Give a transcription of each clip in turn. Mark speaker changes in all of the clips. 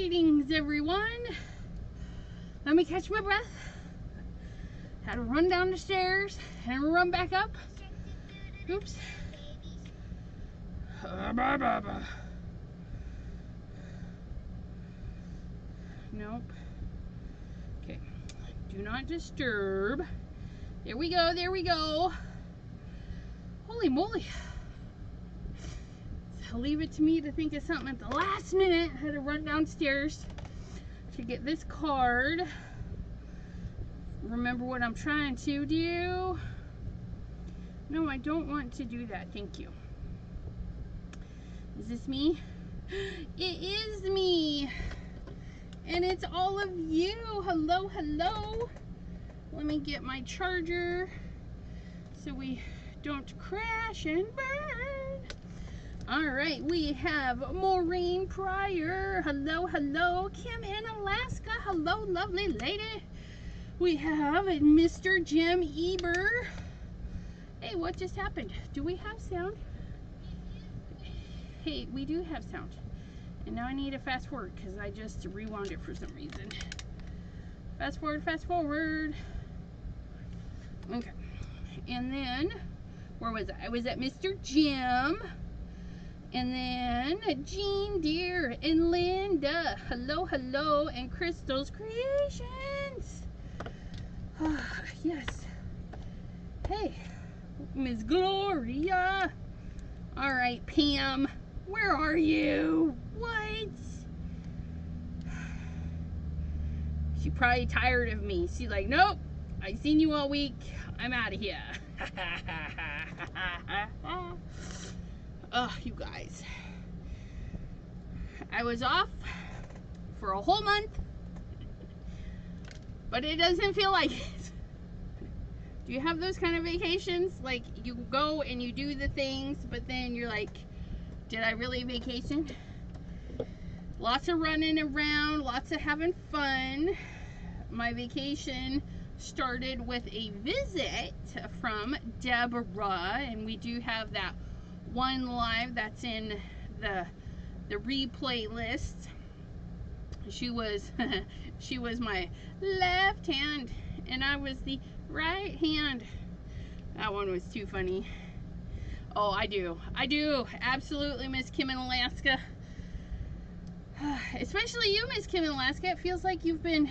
Speaker 1: Greetings, everyone. Let me catch my breath. Had to run down the stairs and run back up. Oops. Nope. Okay. Do not disturb. There we go. There we go. Holy moly. Leave it to me to think of something at the last minute. I had to run downstairs to get this card. Remember what I'm trying to do? No, I don't want to do that. Thank you. Is this me? It is me. And it's all of you. Hello, hello. Let me get my charger so we don't crash and burn. All right, we have Maureen Pryor. Hello, hello. Kim in Alaska. Hello, lovely lady. We have Mr. Jim Eber. Hey, what just happened? Do we have sound? Hey, we do have sound. And now I need to fast forward because I just rewound it for some reason. Fast forward, fast forward. Okay. And then, where was I? I was at Mr. Jim. And then Jean Deere and Linda. Hello, hello. And Crystal's Creations. Yes. Hey, Miss Gloria. All right, Pam. Where are you? What? She's probably tired of me. She's like, nope. I've seen you all week. I'm out of here. Oh, you guys. I was off for a whole month, but it doesn't feel like it. Do you have those kind of vacations? Like you go and you do the things, but then you're like, did I really vacation? Lots of running around, lots of having fun. My vacation started with a visit from Deborah, and we do have that one live that's in the replay list. She was she was my left hand and I was the right hand. That one was too funny. Oh, I do absolutely miss Kim in Alaska. Especially you, Miss Kim in Alaska. It feels like you've been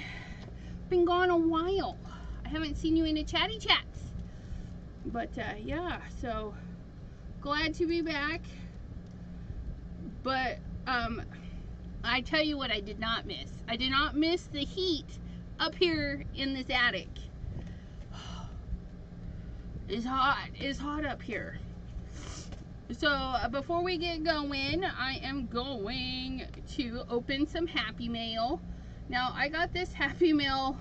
Speaker 1: gone a while. I haven't seen you in the chatty chats, but yeah, so glad to be back. But I tell you what I did not miss. I did not miss the heat up here in this attic. It's hot up here. So before we get going, I am going to open some Happy Mail. Now I got this Happy Mail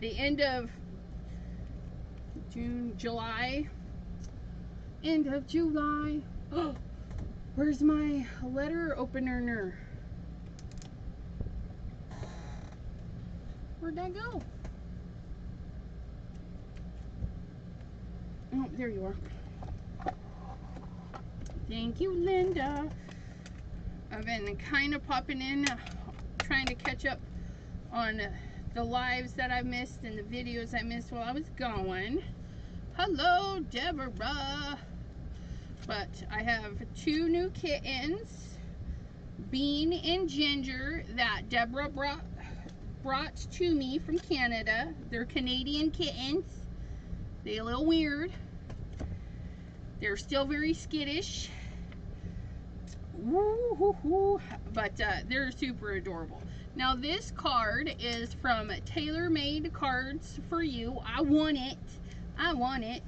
Speaker 1: the end of July. End of July. Oh, where's my letter opener? Where'd that go? Oh, there you are. Thank you, Linda. I've been kind of popping in, trying to catch up on the lives that I missed and the videos I missed while I was gone. Hello, Deborah. But I have two new kittens, Bean and Ginger, that Deborah brought to me from Canada. They're Canadian kittens. They're a little weird. They're still very skittish. Woo-hoo-hoo. But they're super adorable. Now this card is from Tailor Made Cards for You. I want it. I want it.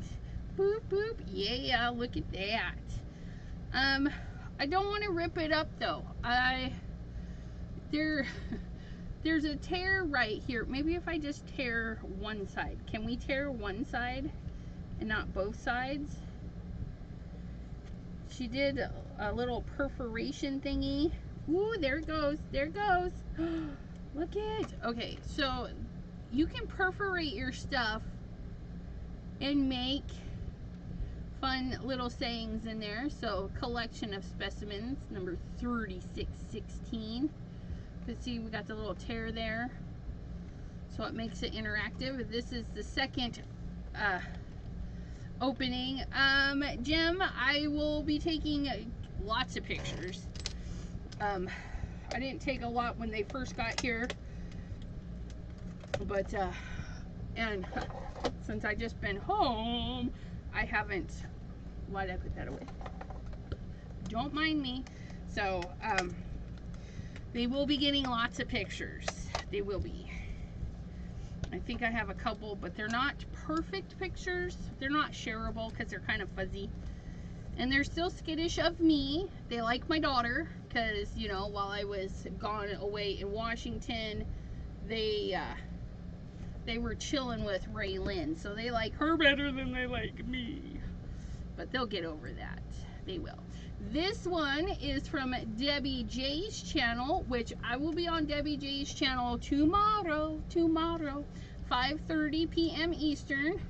Speaker 1: Boop, boop. Yeah, look at that. I don't want to rip it up though. There's a tear right here. Maybe if I just tear one side. Can we tear one side and not both sides? She did a little perforation thingy. Ooh, there it goes. There it goes. Look it. Okay, so you can perforate your stuff and make fun little sayings in there. So collection of specimens, number 3616. You can see we got the little tear there, so it makes it interactive. This is the second opening. Jim, I will be taking lots of pictures. I didn't take a lot when they first got here, but and since I just been home, I haven't. Why did I put that away? Don't mind me. So they will be getting lots of pictures. They will be. I think I have a couple, but they're not perfect pictures. They're not shareable because they're kind of fuzzy. And they're still skittish of me. They like my daughter because, you know, while I was gone away in Washington, they were chilling with Ray Lynn. So they like her better than they like me. But they'll get over that. They will. This one is from Debbie J's channel, which I will be on Debbie J's channel tomorrow, 5:30 p.m. Eastern.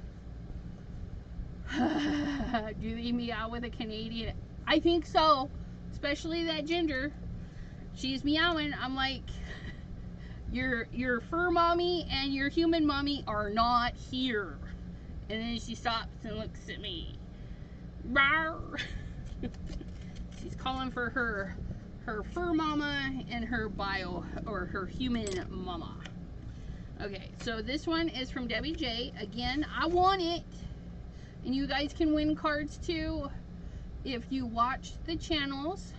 Speaker 1: Do they meow with a Canadian? I think so, especially that Ginger. She's meowing. I'm like, your fur mommy and your human mommy are not here. And then she stops and looks at me. Rawr. She's calling for her fur mama and her her human mama. Okay, so this one is from Debbie J. Again, I want it. And you guys can win cards too if you watch the channels.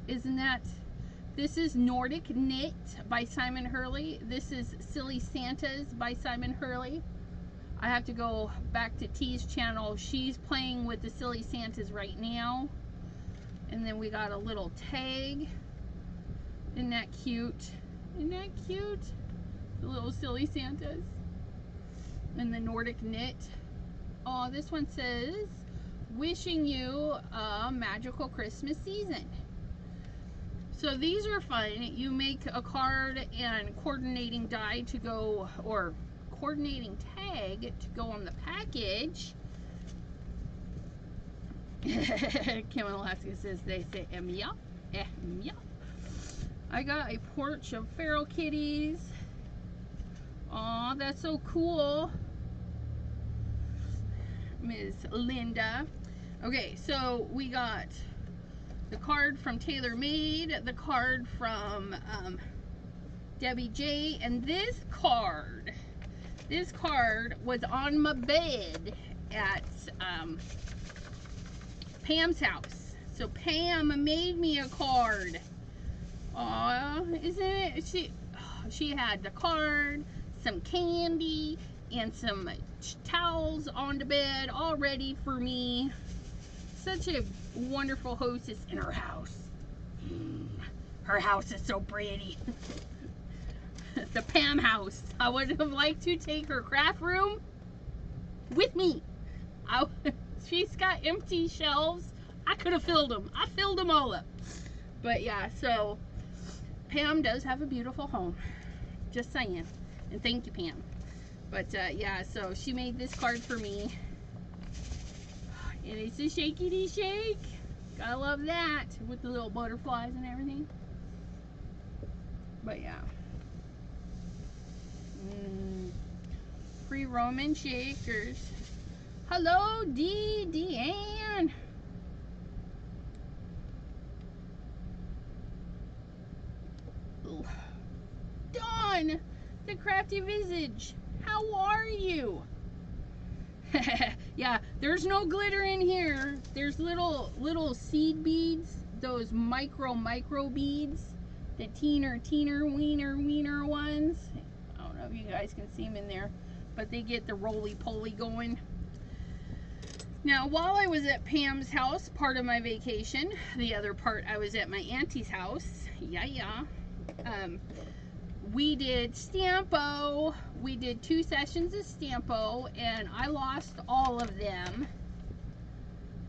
Speaker 1: Isn't that... This is Nordic Knit by Simon Hurley. This is Silly Santas by Simon Hurley. I have to go back to T's channel. She's playing with the Silly Santas right now. And then we got a little tag. Isn't that cute? Isn't that cute? The little Silly Santas. And the Nordic Knit. Oh, this one says, wishing you a magical Christmas season. So these are fun. You make a card and coordinating die to go, or coordinating tag to go on the package. Kim Alaska says they say meow. Meow. I got a porch of feral kitties. Aw, that's so cool. Ms. Linda. Okay, so we got the card from Taylor Made, the card from Debbie J, and this card was on my bed at Pam's house. So Pam made me a card. Aw, isn't it? She had the card, some candy, and some towels on the bed all ready for me. Such a wonderful hostess in her house. Her house is so pretty. The Pam house. I would have liked to take her craft room with me. She's got empty shelves. I could have filled them. I filled them all up. But yeah, so Pam does have a beautiful home. Just saying. And thank you, Pam. But yeah, so she made this card for me. And it's a shakey shake. Gotta love that. With the little butterflies and everything. But yeah. Free Roman shakers. Hello, Deanne. Dawn, the crafty visage. How are you? Yeah, there's no glitter in here. There's little seed beads, those micro beads, the wiener ones. I don't know if you guys can see them in there, but they get the roly-poly going. Now, while I was at Pam's house, part of my vacation, the other part I was at my auntie's house. Yeah. We did Stampo. We did 2 sessions of Stampo, and I lost all of them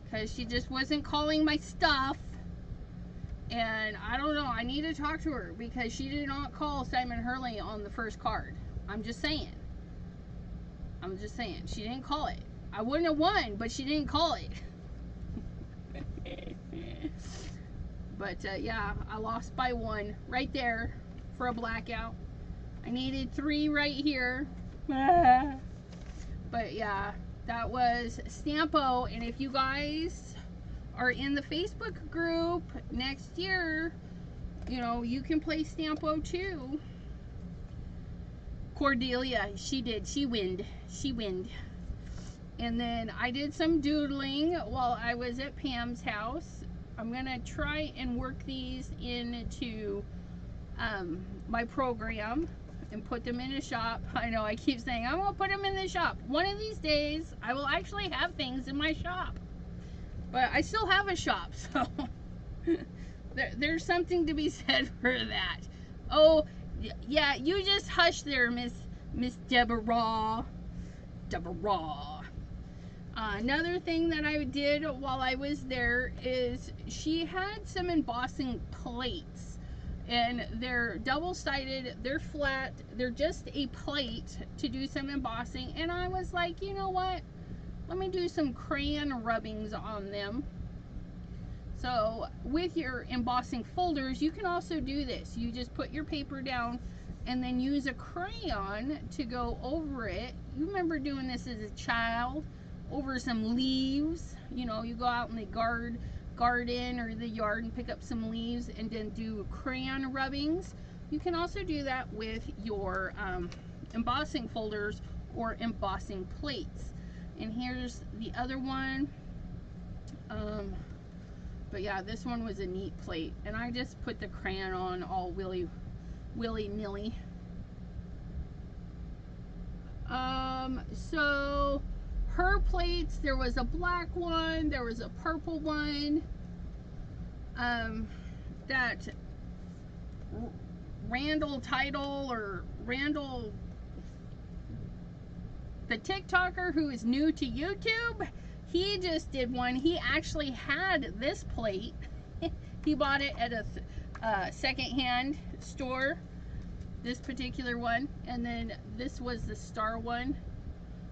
Speaker 1: because she just wasn't calling my stuff. And I don't know, I need to talk to her because she did not call Simon Hurley on the first card. I'm just saying. She didn't call it. I wouldn't have won, but she didn't call it. But yeah, I lost by 1 right there for a blackout. I needed 3 right here. But yeah, that was Stampo. And if you guys are in the Facebook group next year, you know, you can play Stampo too. Cordelia, she did. She winned. She winned. And then I did some doodling while I was at Pam's house. I'm going to try and work these into my program and put them in a shop. I know I keep saying I'm going to put them in the shop. One of these days, I will actually have things in my shop. But I still have a shop, so there's something to be said for that. Oh, yeah, you just hush there, Miss Deborah. Deborah. Another thing that I did while I was there is she had some embossing plates, and they're double-sided, they're flat, they're just a plate to do some embossing, and I was like, you know what, let me do some crayon rubbings on them. So with your embossing folders, you can also do this. You just put your paper down and then use a crayon to go over it. You remember doing this as a child, over some leaves. You know, you go out in the garden or the yard and pick up some leaves and then do crayon rubbings. You can also do that with your embossing folders or embossing plates. And here's the other one. But yeah, this one was a neat plate, and I just put the crayon on all willy-nilly. So her plates, there was a black one, there was a purple one, that Randall Title, or Randall, the TikToker who is new to YouTube, he just did one. He actually had this plate. He bought it at a secondhand store, this particular one, and then this was the star one.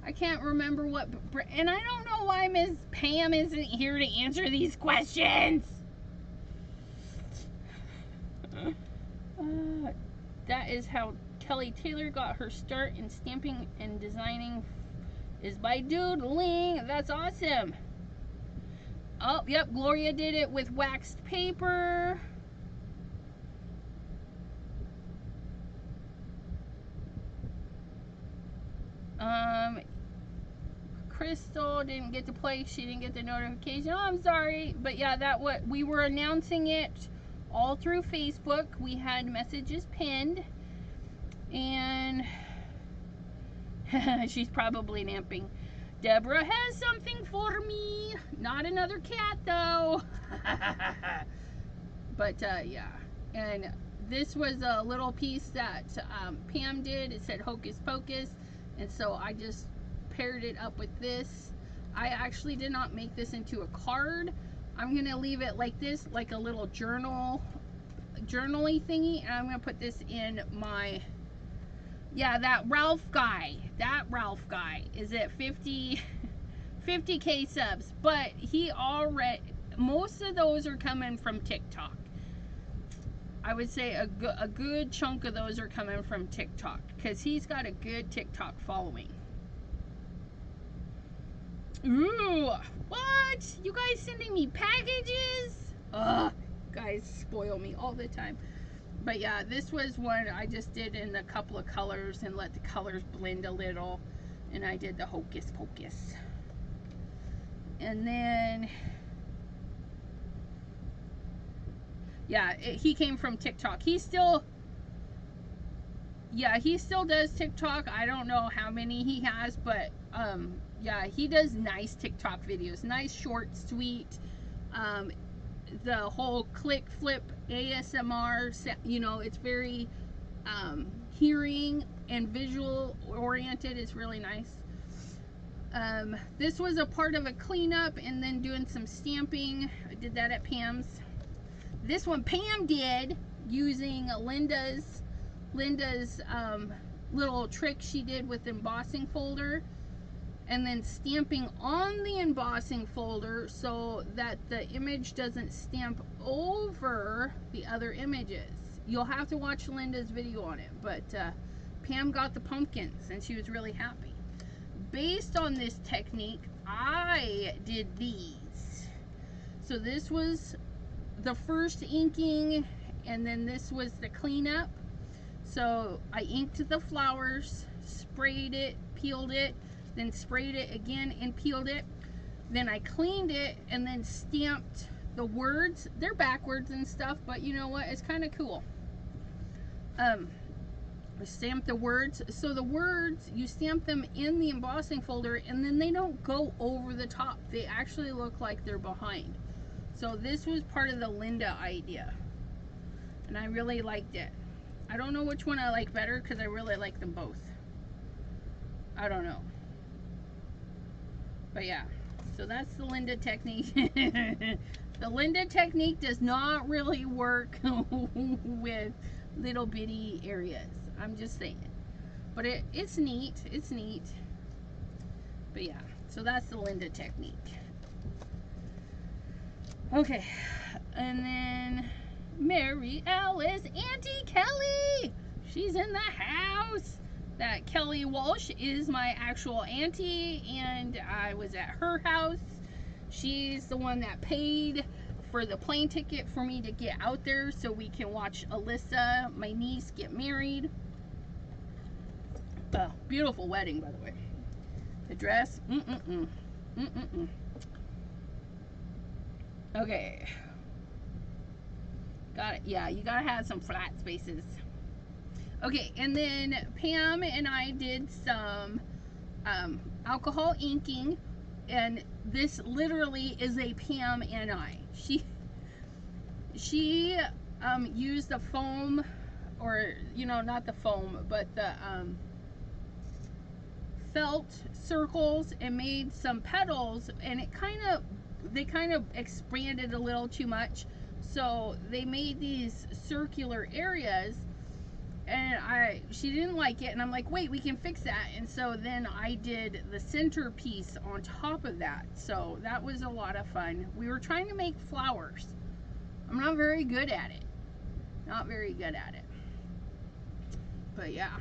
Speaker 1: I can't remember what, and I don't know why Miss Pam isn't here to answer these questions. That is how Kelly Taylor got her start in stamping and designing, is by doodling. That's awesome. Oh, yep, Gloria did it with waxed paper. Crystal didn't get to play. She didn't get the notification. Oh, I'm sorry. But yeah, we were announcing it all through Facebook. We had messages pinned. And she's probably napping. Deborah has something for me. Not another cat, though. But yeah. And this was a little piece that Pam did. It said Hocus Pocus. And so I just paired it up with this. I actually did not make this into a card. I'm going to leave it like this, like a little journal-y thingy. And I'm going to put this in my... Yeah, that Ralph guy is at 50K subs, but he already, most of those are coming from TikTok. I would say a good chunk of those are coming from TikTok, because he's got a good TikTok following. Ooh, what? You guys sending me packages? Ugh, guys spoil me all the time. But yeah, this was one I just did in a couple of colors and let the colors blend a little. And I did the Hocus Pocus. And then, yeah, he came from TikTok. He still does TikTok. I don't know how many he has, but yeah, he does nice TikTok videos. Nice, short, sweet. The whole click flip ASMR, you know, it's very hearing and visual oriented. It's really nice. This was a part of a cleanup and then doing some stamping. I did that at Pam's. This one Pam did using Linda's little trick she did with embossing folder. and then stamping on the embossing folder so that the image doesn't stamp over the other images. You'll have to watch Linda's video on it, but Pam got the pumpkins and she was really happy. Based on this technique, I did these. So this was the first inking, and then this was the cleanup. So I inked the flowers, sprayed it, peeled it, then sprayed it again and peeled it. Then I cleaned it and then stamped the words. They're backwards and stuff, but you know what? It's kind of cool. I stamped the words. So the words, you stamp them in the embossing folder and then they don't go over the top. They actually look like they're behind. So this was part of the Linda idea. And I really liked it. I don't know which one I like better because I really like them both. I don't know. But yeah, so that's the Linda technique. The Linda technique does not really work with little bitty areas. I'm just saying. But it's neat. It's neat. But yeah, so that's the Linda technique. Okay, and then Mary Alice, Auntie Kelly. She's in the house. That Kelly Walsh is my actual auntie, and I was at her house. She's the one that paid for the plane ticket for me to get out there so we can watch Alyssa, my niece, get married. Beautiful wedding, by the way. The dress, Okay. Got it. Yeah, you gotta have some flat spaces. Okay, and then Pam and I did some alcohol inking, and this literally is a Pam and I. She used the foam, or you know, not the foam, but the felt circles and made some petals, and they kind of expanded a little too much, so they made these circular areas. And she didn't like it, and I'm like, wait, we can fix that. And so then I did the centerpiece on top of that. So that was a lot of fun. We were trying to make flowers. I'm not very good at it. Not very good at it. But yeah.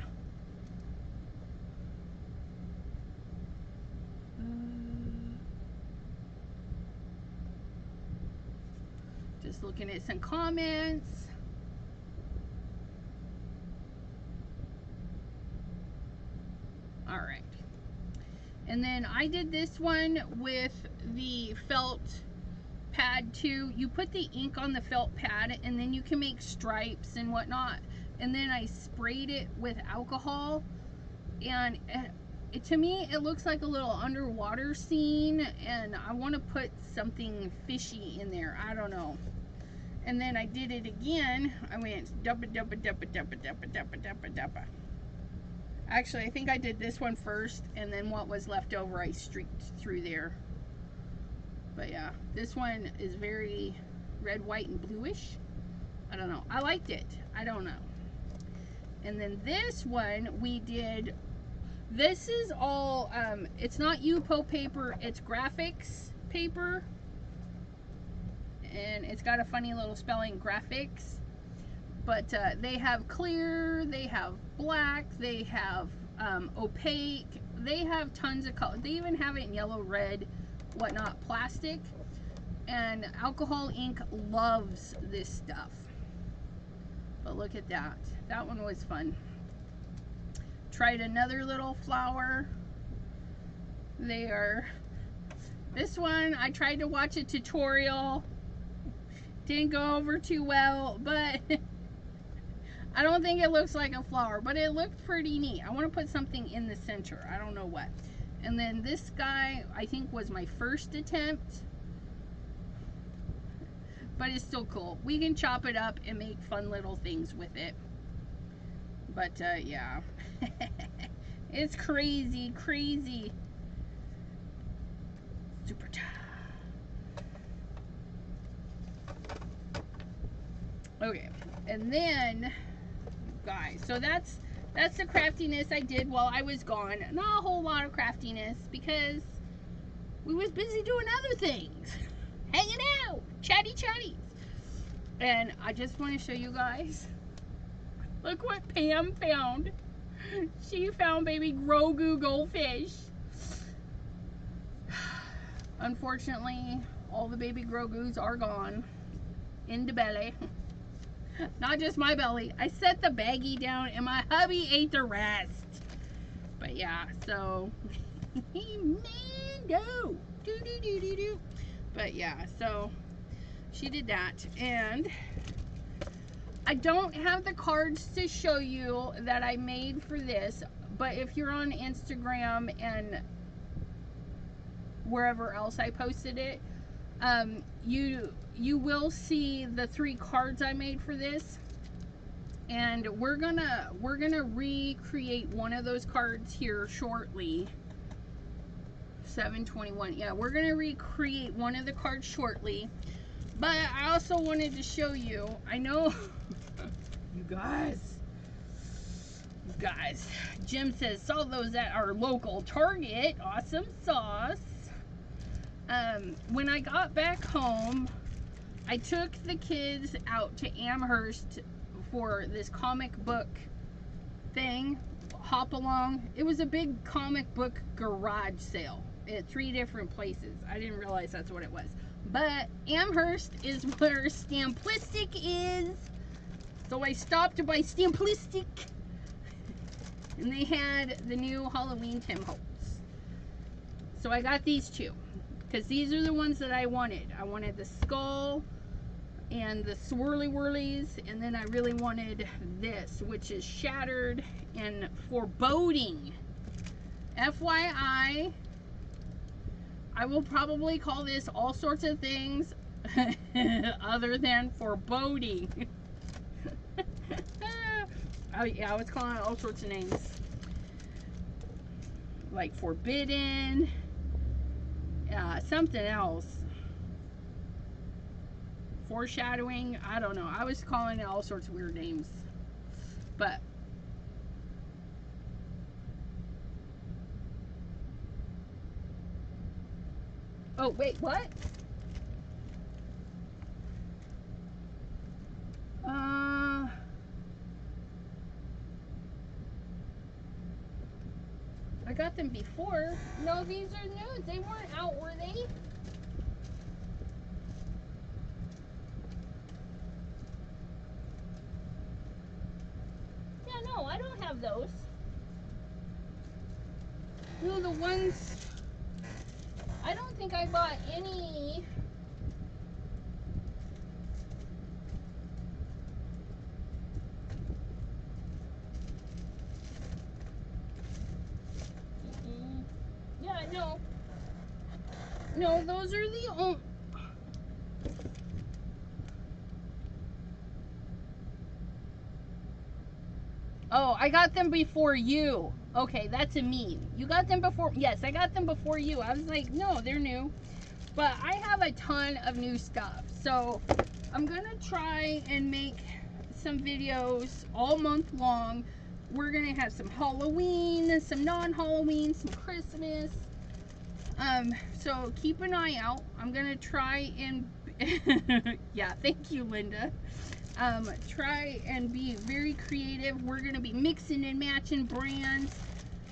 Speaker 1: Just looking at some comments. All right, and then I did this one with the felt pad too. You put the ink on the felt pad and then you can make stripes and whatnot, and then I sprayed it with alcohol, and to me it looks like a little underwater scene, and I want to put something fishy in there. I don't know. And then I did it again. I went duppa duppa duppa duppa duppa duppa duppa duppa. Actually, I think I did this one first, and then what was left over I streaked through there. But yeah, this one is very red, white, and bluish. I don't know. I liked it. I don't know. And then this one we did, this is all, it's not UPO paper, it's graphics paper. And it's got a funny little spelling, graphics. But they have clear, they have black, they have opaque, they have tons of color. They even have it in yellow, red, whatnot, plastic. And alcohol ink loves this stuff. But look at that. That one was fun. Tried another little flower. This one, I tried to watch a tutorial. Didn't go over too well, but I don't think it looks like a flower, but it looked pretty neat. I want to put something in the center. I don't know what. And then this guy, I think, was my first attempt. But it's still cool. We can chop it up and make fun little things with it. But, yeah. It's crazy, crazy. Super tough. Okay. And then, guys, so that's that's the craftiness I did while I was gone. Not a whole lot of craftiness because we was busy doing other things. Hanging out, chatty. And I just want to show you guys. Look what Pam found. She found baby Grogu goldfish. Unfortunately, all the baby Grogus are gone in the belly. Not just my belly. I set the baggie down and my hubby ate the rest. But yeah, so Mando. Do. But yeah, so she did that. And I don't have the cards to show you that I made for this, but if you're on Instagram and wherever else I posted it, you will see the 3 cards I made for this, and we're gonna recreate one of those cards here shortly. 721. Yeah, we're gonna recreate one of the cards shortly. But I also wanted to show you. I know you guys. Jim says saw those at our local Target. Awesome sauce. When I got back home, I took the kids out to Amherst for this comic book thing, hop along. It was a big comic book garage sale at 3 different places. I didn't realize that's what it was. But Amherst is where Stamplistic is. So I stopped by Stamplistic. And they had the new Halloween Tim Holtz. So I got these 2. Because these are the ones that I wanted. I wanted the skull and the swirly whirlies. And then I really wanted this, which is shattered and foreboding. FYI, I will probably call this all sorts of things other than foreboding. I was calling it all sorts of names. Like forbidden. Something else. Foreshadowing. I don't know. I was calling it all sorts of weird names. But oh, wait, what? I got them before. No, these are new. They weren't out, were they? Yeah, no, I don't have those. No, the ones... I don't think I bought any... Yeah, no. No, those are the only... Oh, I got them before you. Okay, that's a meme. You got them before... Yes, I got them before you. I was like, no, they're new. But I have a ton of new stuff. So, I'm going to try and make some videos all month long. We're going to have some Halloween, some non-Halloween, some Christmas. So keep an eye out. I'm going to try and... yeah, thank you, Linda. Try and be very creative. We're going to be mixing and matching brands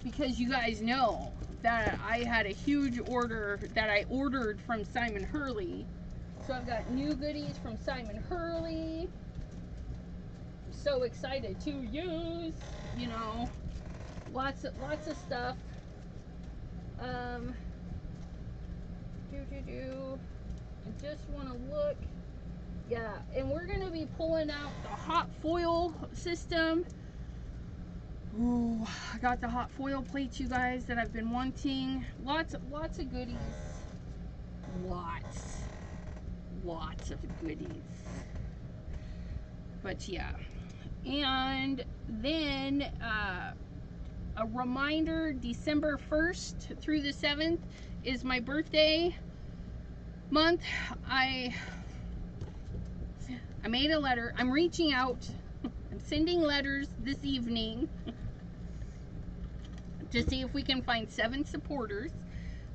Speaker 1: because you guys know that I had a huge order that I ordered from Simon Hurley. So I've got new goodies from Simon Hurley. I'm so excited to use, you know, lots of stuff. I just want to look. Yeah, and we're going to be pulling out the hot foil system. Ooh, I got the hot foil plates, you guys, that I've been wanting. Lots of goodies. Lots of goodies. But yeah. And then a reminder, December 1st through the 7th is my birthday month. I made a letter. I'm reaching out. I'm sending letters this evening. to see if we can find 7 supporters.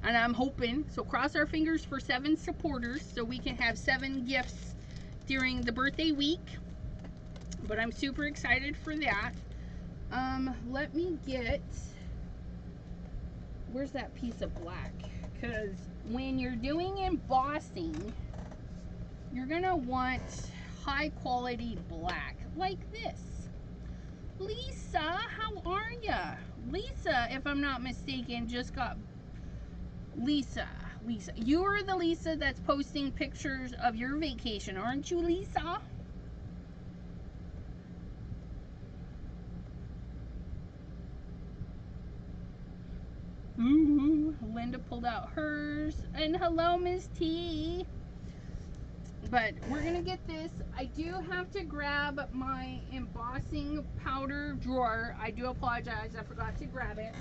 Speaker 1: And I'm hoping, so cross our fingers for 7 supporters so we can have 7 gifts during the birthday week. But I'm super excited for that. Let me get, where's that piece of black? Because when you're doing embossing, you're gonna want high quality black like this. Lisa, how are ya? Lisa, if I'm not mistaken, just got Lisa, you're the Lisa that's posting pictures of your vacation, aren't you, Lisa? Ooh, Linda pulled out hers, and hello, Miss T. But we're gonna get this. I do have to grab my embossing powder drawer. I do apologize, I forgot to grab it.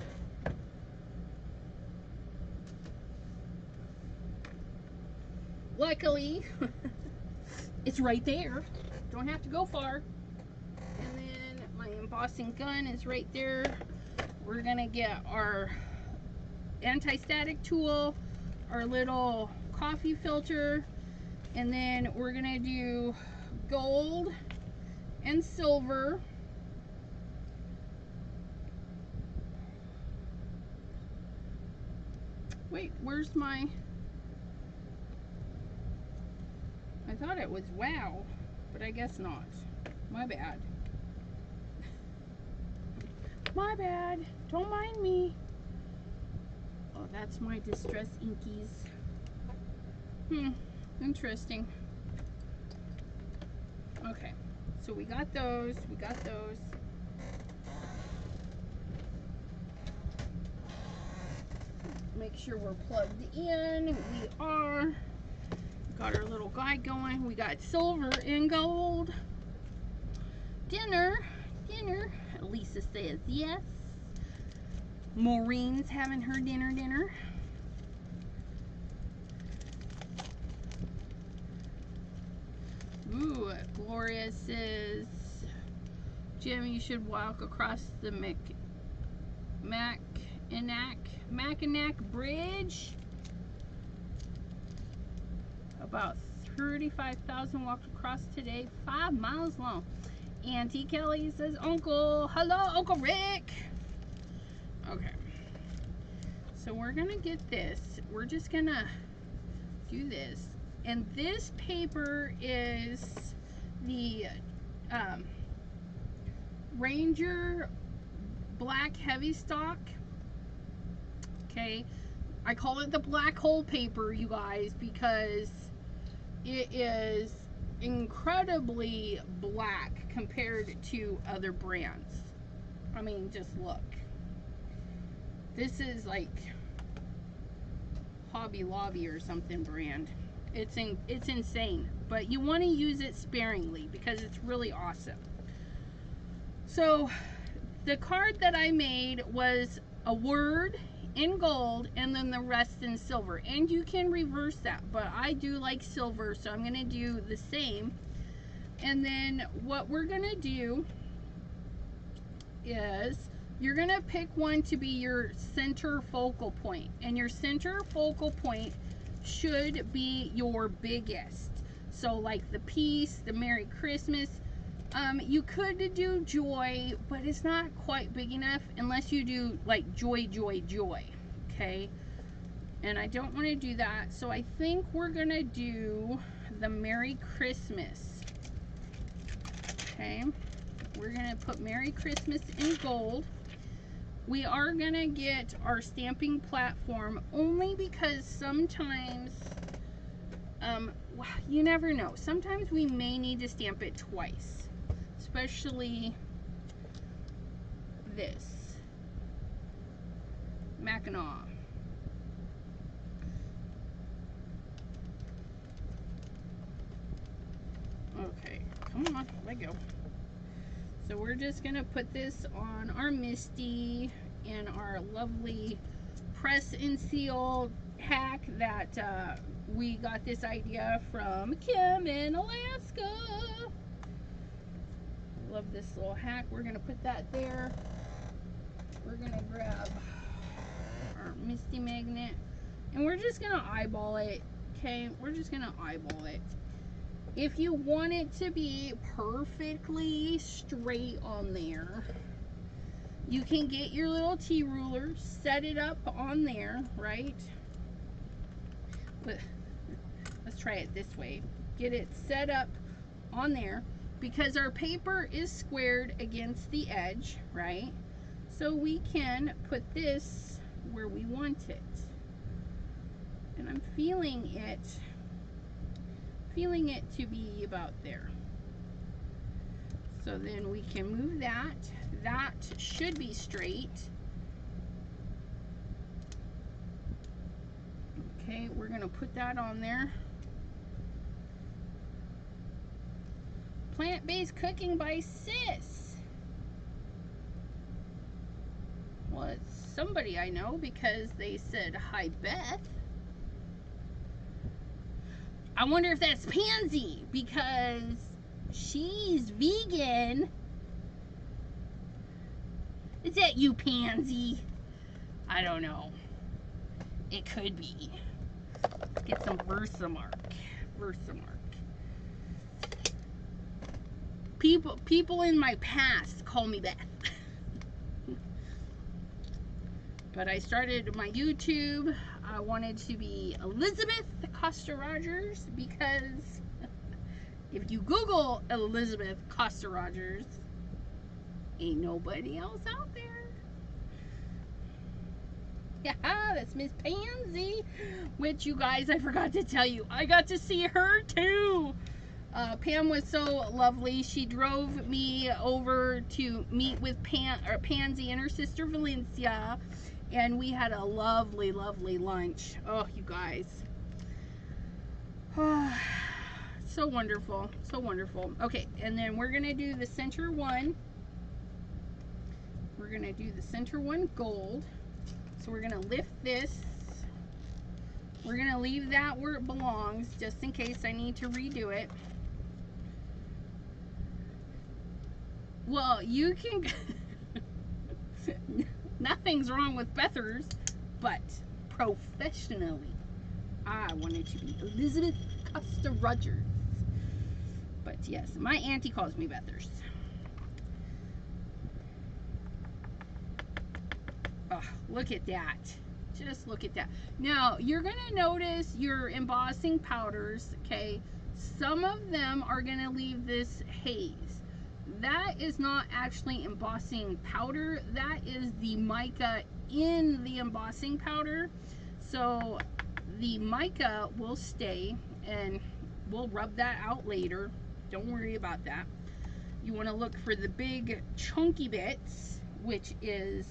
Speaker 1: Luckily, it's right there. Don't have to go far. And then my embossing gun is right there. We're gonna get our anti-static tool, our little coffee filter, and then we're gonna do gold and silver. Wait, where's my... I thought it was wow, but I guess not. My bad. My bad. Don't mind me. Oh, that's my Distress Inkies. Interesting. Okay, so we got those. We got those. Make sure we're plugged in. We are. Got our little guide going. We got silver and gold. Dinner. Lisa says yes. Maureen's having her dinner. Ooh, Gloria says, Jim, you should walk across the Mackinac Bridge. About 35,000 walked across today, 5 miles long. Auntie Kelly says, Uncle, hello, Uncle Rick. Okay, so we're gonna get this. We're just gonna do this. And this paper is the Ranger Black Heavy Stock. Okay, I call it the black hole paper, you guys, because it is incredibly black compared to other brands. I mean, just look. This is like Hobby Lobby or something brand. It's insane, but you want to use it sparingly because it's really awesome. So the card that I made was a word in gold and then the rest in silver, and you can reverse that, but I do like silver, so I'm going to do the same. And then what we're going to do is you're going to pick one to be your center focal point, and your center focal point should be your biggest. So like the peace, the Merry Christmas, you could do joy, but it's not quite big enough unless you do like joy, okay? And I don't want to do that, so I think we're gonna do the Merry Christmas. Okay, we're gonna put Merry Christmas in gold. We are gonna get our stamping platform only because sometimes you never know, sometimes we may need to stamp it twice, especially this Mackinac. Okay, come on, let go. So we're just gonna put this on our Misty and our lovely press and seal hack that we got this idea from Kim in Alaska. Love this little hack. We're gonna put that there. we're gonna grab our Misty Magnet and we're just gonna eyeball it. Okay, we're just gonna eyeball it. If you want it to be perfectly straight on there, you can get your little T-ruler, set it up on there, right? But let's try it this way. Get it set up on there because our paper is squared against the edge, right? So we can put this where we want it. And I'm feeling it to be about there. So then we can move that. That should be straight. Okay, we're gonna put that on there. Plant-based cooking by Sis. Well, it's somebody I know because they said, "Hi, Beth." I wonder if that's Pansy because she's vegan. Is that you, Pansy? I don't know. It could be. Let's get some Versamark. People in my past call me Beth. But I started my YouTube. I wanted to be Elizabeth Costa-Rogers because if you Google Elizabeth Costa-Rogers, ain't nobody else out there. Yeah, that's Miss Pansy, which you guys, I forgot to tell you, I got to see her too. Pam was so lovely. She drove me over to meet with Pansy and her sister Valencia, and we had a lovely, lovely lunch. Oh, you guys. So wonderful, so wonderful. Okay, and then we're gonna do the center one. We're gonna do the center one gold. So we're gonna lift this. We're gonna leave that where it belongs, just in case I need to redo it. Well, you can. Nothing's wrong with Bethers, but professionally, I wanted to be Elizabeth Costa-Rogers. But yes, my auntie calls me Bethers. Oh, look at that. Just look at that. Now, you're going to notice your embossing powders, okay? Some of them are going to leave this haze. That is not actually embossing powder. That is the mica in the embossing powder. So the mica will stay, and we'll rub that out later. Don't worry about that. You want to look for the big chunky bits, which is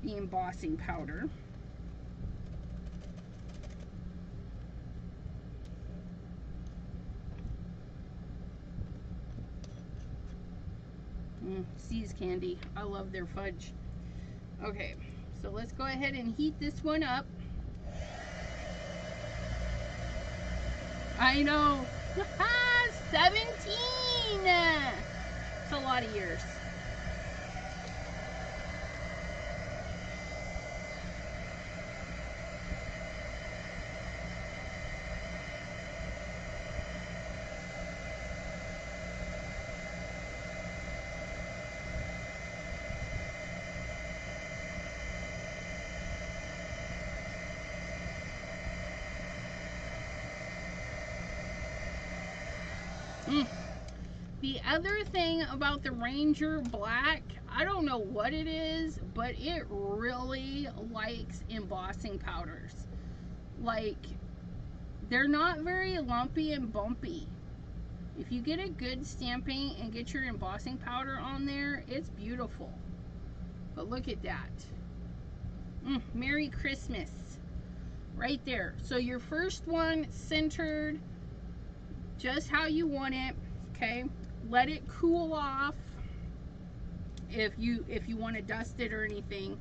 Speaker 1: the embossing powder. See's candy. I love their fudge. Okay, so let's go ahead and heat this one up. I know. 17! It's a lot of years. The other thing about the Ranger Black, I don't know what it is, but it really likes embossing powders. Like, they're not very lumpy and bumpy. If you get a good stamping and get your embossing powder on there, it's beautiful. But look at that. Merry Christmas. Right there. So your first one centered just how you want it. Okay, let it cool off if you want to dust it or anything.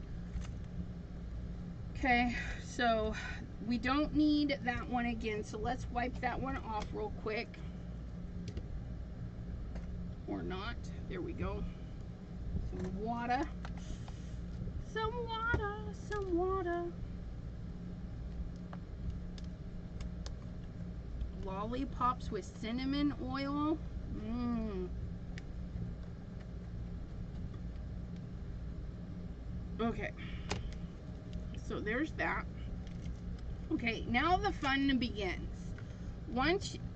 Speaker 1: Okay, so we don't need that one again, so let's wipe that one off real quick. Or not. There we go. Some water. Some water, some water. Lollipops with cinnamon oil. Mmm. Okay. So there's that. Okay, now the fun begins.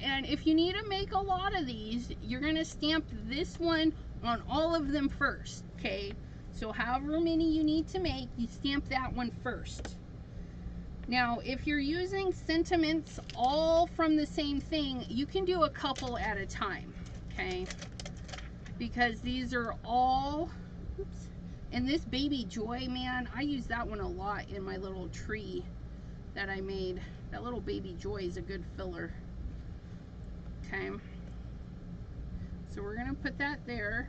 Speaker 1: And if you need to make a lot of these, you're going to stamp this one on all of them first, okay? So however many you need to make, you stamp that one first. Now, if you're using sentiments all from the same thing, you can do a couple at a time, okay? Because these are all, oops, and this Baby Joy, man, I use that one a lot in my little tree that I made. That little Baby Joy is a good filler. Okay. So we're going to put that there.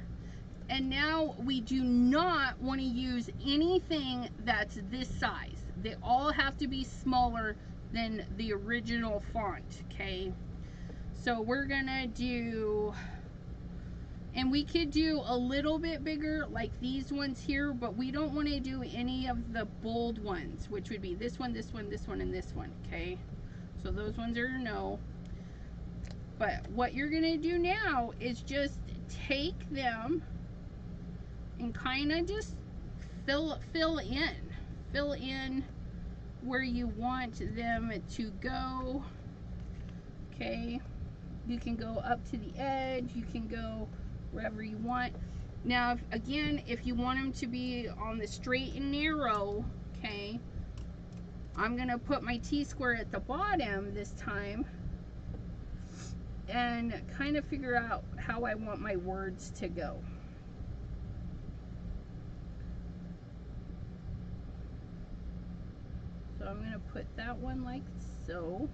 Speaker 1: And now we do not want to use anything that's this size. They all have to be smaller than the original font, okay? So we're going to do, and we could do a little bit bigger like these ones here, but we don't want to do any of the bold ones, which would be this one, this one, this one, and this one, okay? So those ones are no. But what you're going to do now is just take them and kind of just fill in where you want them to go. Okay, you can go up to the edge, you can go wherever you want. Now again, if you want them to be on the straight and narrow, okay, I'm gonna put my T-square at the bottom this time and kind of figure out how I want my words to go. So I'm going to put that one like so.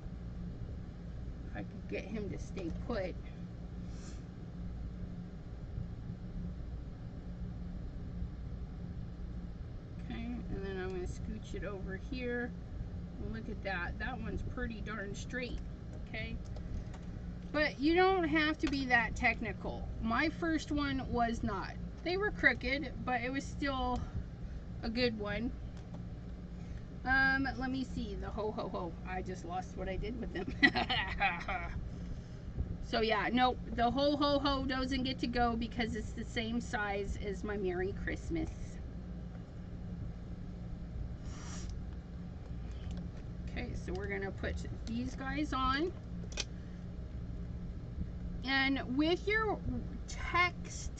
Speaker 1: If I could get him to stay put. Okay, and then I'm going to scooch it over here. And look at that. That one's pretty darn straight. Okay. But you don't have to be that technical. My first one was not. They were crooked, but it was still a good one. Let me see, the ho ho ho. I just lost what I did with them. So yeah, nope, the ho ho ho doesn't get to go because it's the same size as my Merry Christmas. Okay, so we're gonna put these guys on. And with your text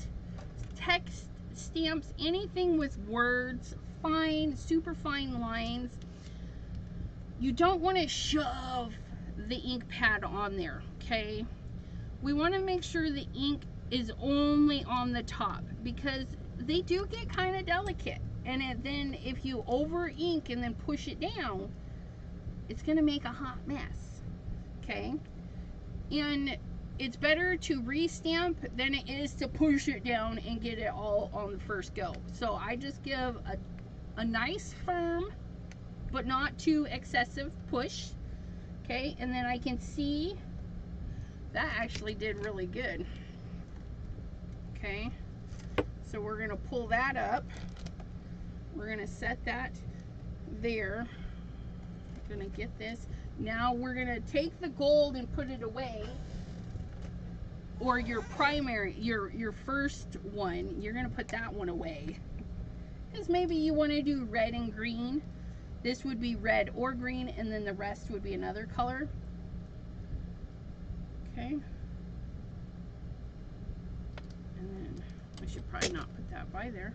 Speaker 1: stamps, anything with words, fine, super fine lines, you don't want to shove the ink pad on there, okay? We want to make sure the ink is only on the top because they do get kind of delicate. And then if you over ink and then push it down, it's going to make a hot mess, okay? And it's better to re-stamp than it is to push it down and get it all on the first go. So I just give a nice firm but not too excessive push, okay? And then I can see that actually did really good. Okay, so we're gonna pull that up, we're gonna set that there. I'm gonna get this. Now we're gonna take the gold and put it away, or your primary, your first one, you're gonna put that one away because maybe you want to do red and green. This would be red or green, and then the rest would be another color. Okay. And then I should probably not put that by there.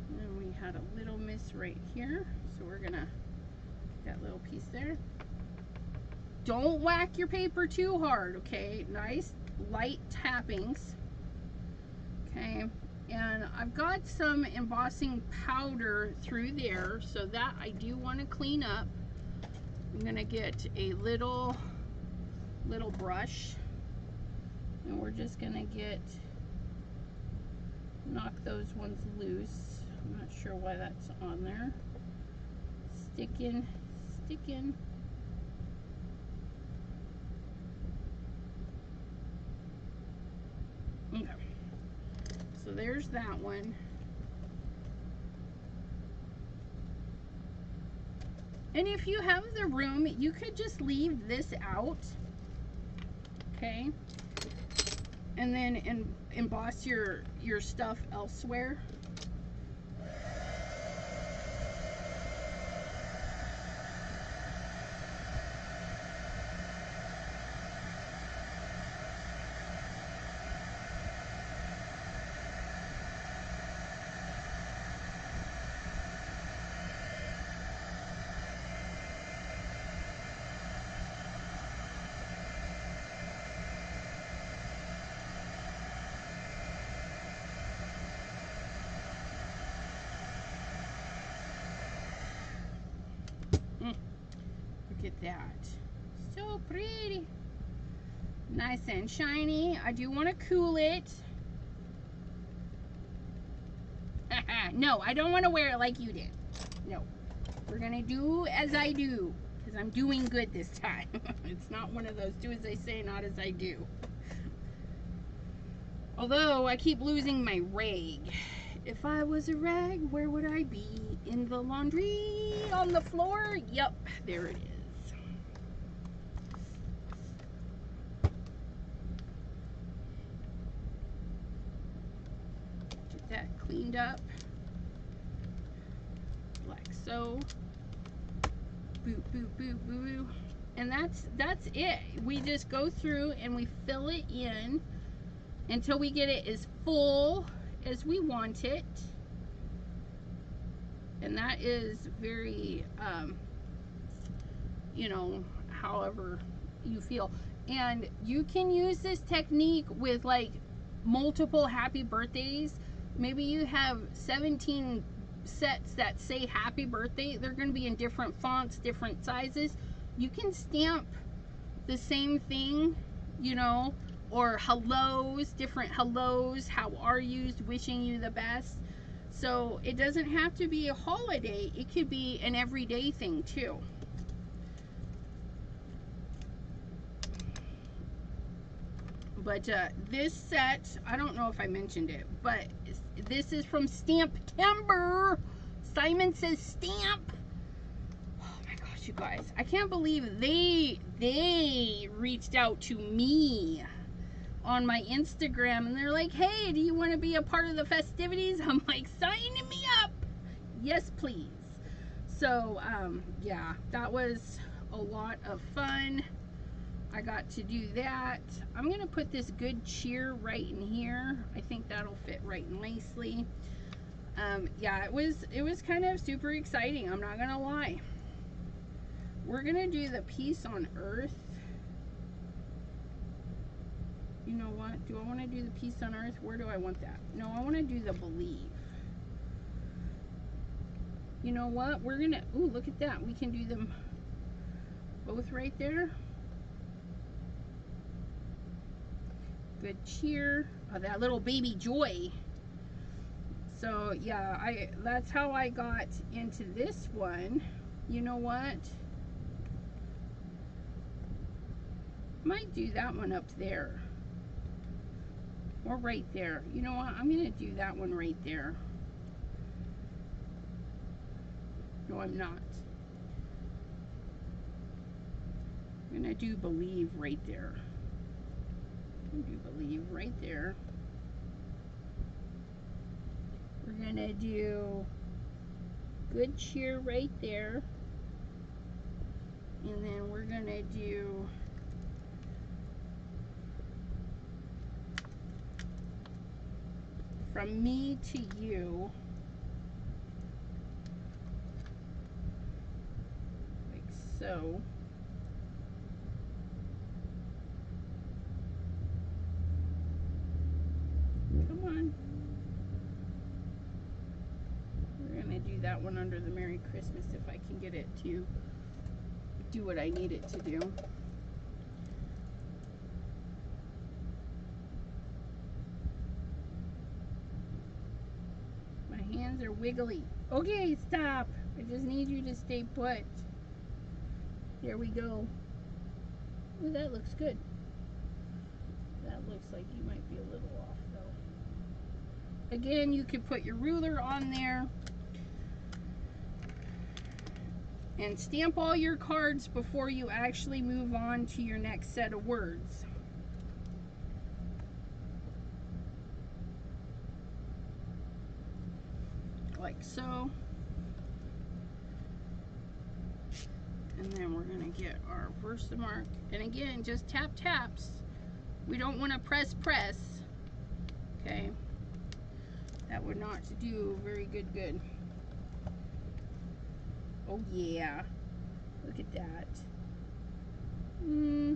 Speaker 1: And then we had a little miss right here, so we're gonna put that little piece there. Don't whack your paper too hard, okay? Nice light tappings. Okay. And I've got some embossing powder through there, so that I do want to clean up. I'm going to get a little brush, and we're just going to knock those ones loose. I'm not sure why that's on there. Sticking. Okay. So there's that one. And if you have the room, you could just leave this out, okay? And then emboss your stuff elsewhere. Look at that. So pretty. Nice and shiny. I do want to cool it. No, I don't want to wear it like you did. No. We're going to do as I do. Because I'm doing good this time. It's not one of those do as I say, not as I do. Although, I keep losing my rag. If I was a rag, where would I be? In the laundry? On the floor? Yep, there it is. Get that cleaned up. Like so. Boop, boop, boop, boop, boop. And that's it. We just go through and we fill it in until we get it as full as we want it. And that is very, you know, however you feel. And you can use this technique with like multiple happy birthdays. Maybe you have 17 sets that say happy birthday. They're going to be in different fonts, different sizes. You can stamp the same thing, you know, or hellos, different hellos, how are yous, wishing you the best. So it doesn't have to be a holiday. It could be an everyday thing too. But this set, I don't know if I mentioned it, but this is from Stamptember. Simon says stamp. Oh my gosh, you guys. I can't believe they reached out to me on my Instagram and they're like, hey, do you want to be a part of the festivities? I'm like, sign me up. Yes, please. So, yeah, that was a lot of fun. I got to do that. I'm going to put this good cheer right in here. I think that'll fit right nicely. Yeah, it was kind of super exciting. I'm not going to lie. We're going to do the Peace on Earth. You know what? Do I want to do the Peace on Earth? Where do I want that? No, I want to do the Believe. You know what? We're going to... Ooh, look at that. We can do them both right there. Good cheer. Oh, that little baby joy. So, yeah, that's how I got into this one. You know what? Might do that one up there. Or right there. You know what? I'm going to do that one right there. No, I'm not. I'm going to do Believe right there. Do Believe right there. We're going to do Good Cheer right there. And then we're going to do From Me to You. Like so. Come on. We're going to do that one under the Merry Christmas if I can get it to do what I need it to do. My hands are wiggly. Okay, stop. I just need you to stay put. There we go. Oh, that looks good. That looks like you might be a little off though. Again, you could put your ruler on there and stamp all your cards before you actually move on to your next set of words. Like so. And then we're going to get our Versamark. And again, just tap taps. We don't want to press. Okay. That would not do very good. Oh yeah. Look at that. I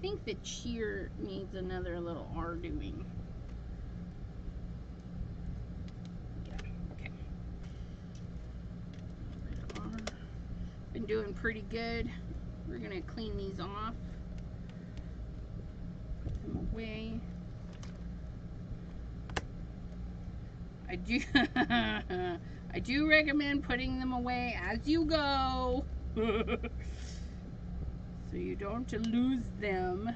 Speaker 1: think the cheer needs another little R doing. Yeah, okay. R. Been doing pretty good. We're gonna clean these off. Put them away. I do recommend putting them away as you go. So you don't lose them.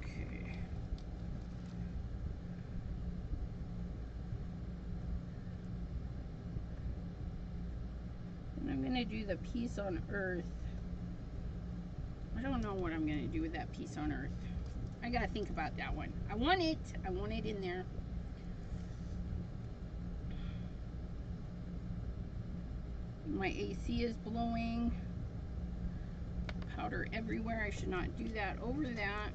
Speaker 1: Okay. And I'm gonna do the Peace on Earth. I don't know what I'm gonna do with that Peace on Earth. I gotta think about that one. I want it in there. My AC is blowing. Powder everywhere. I should not do that over that.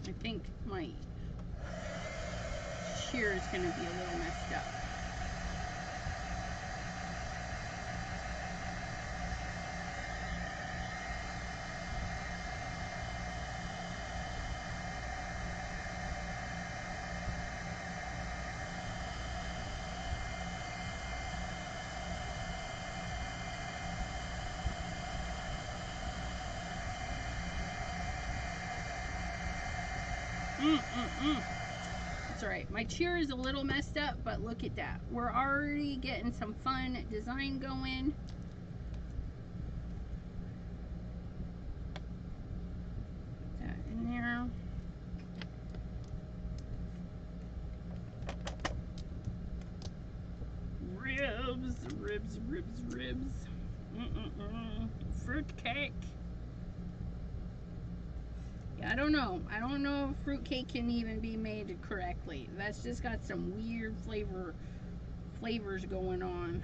Speaker 1: I think my shear is going to be a little messed up. That's alright. My cheer is a little messed up, but look at that. We're already getting some fun design going. Put that in there. Ribs. Fruitcake. I don't know. I don't know if fruitcake can even be made correctly. That's just got some weird flavors going on.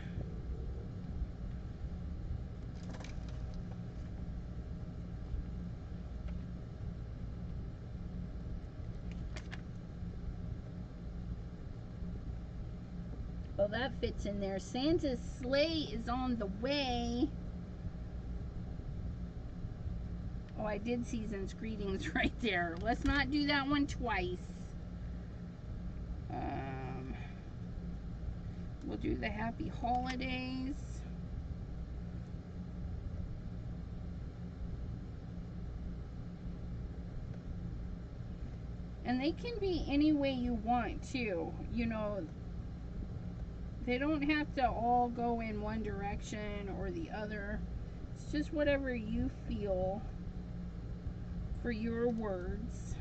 Speaker 1: Well, that fits in there. Santa's sleigh is on the way. Oh, I did Season's Greetings right there. Let's not do that one twice. We'll do the Happy Holidays. And they can be any way you want too. You know, they don't have to all go in one direction or the other. It's just whatever you feel for your words,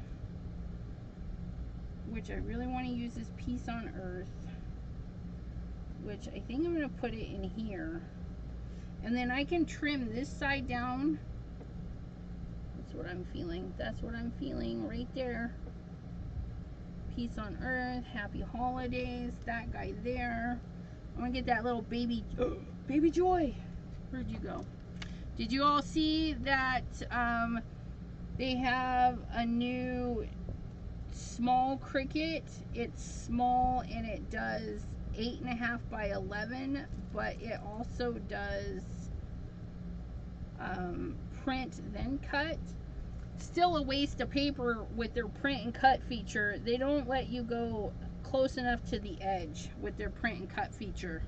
Speaker 1: which I really want to use this Peace on Earth, which I think I'm going to put it in here, and then I can trim this side down. That's what I'm feeling. That's what I'm feeling right there. Peace on Earth, Happy Holidays, that guy there. I'm going to get that little baby Joy. Where'd you go? Did you all see that they have a new small Cricut? It's small and it does 8.5 by 11, but it also does print then cut. Still a waste of paper with their print and cut feature. They don't let you go close enough to the edge with their print and cut feature,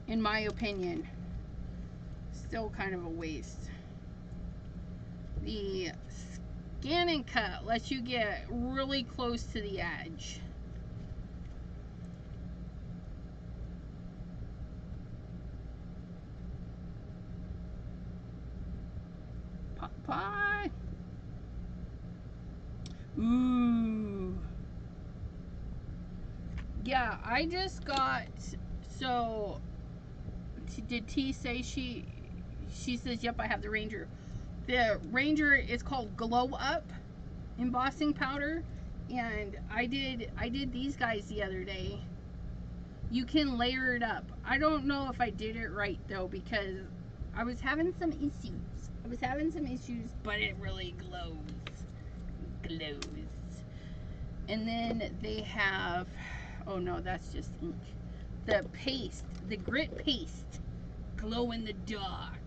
Speaker 1: in my opinion. still kind of a waste. The scan and cut lets you get really close to the edge. Popeye. Ooh. Yeah, I just got, so did T say she says, yep, I have the Ranger. The Ranger is called Glow Up embossing powder, and I did these guys the other day. You can layer it up. I don't know if I did it right though, because I was having some issues. But it really glows. And then they have, oh no, that's just ink. The paste, the grit paste, glow in the dark,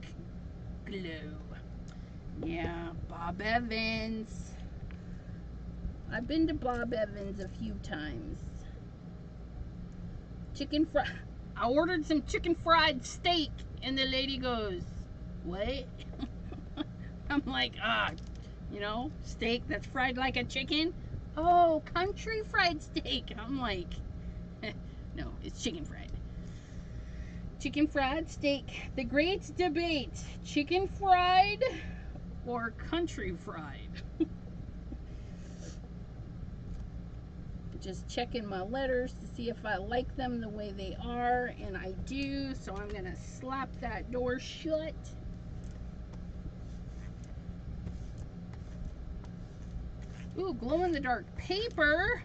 Speaker 1: glow. Yeah, Bob Evans. I've been to Bob Evans a few times. Chicken fry. I ordered some chicken fried steak, and the lady goes, "What?" I'm like, you know, steak that's fried like a chicken. Oh, country fried steak. I'm like, no, it's chicken fried. Chicken fried steak. The great debate: chicken fried or country fried. Just checking my letters to see if I like them the way they are, and I do, so I'm gonna slap that door shut. Ooh, glow in the dark paper.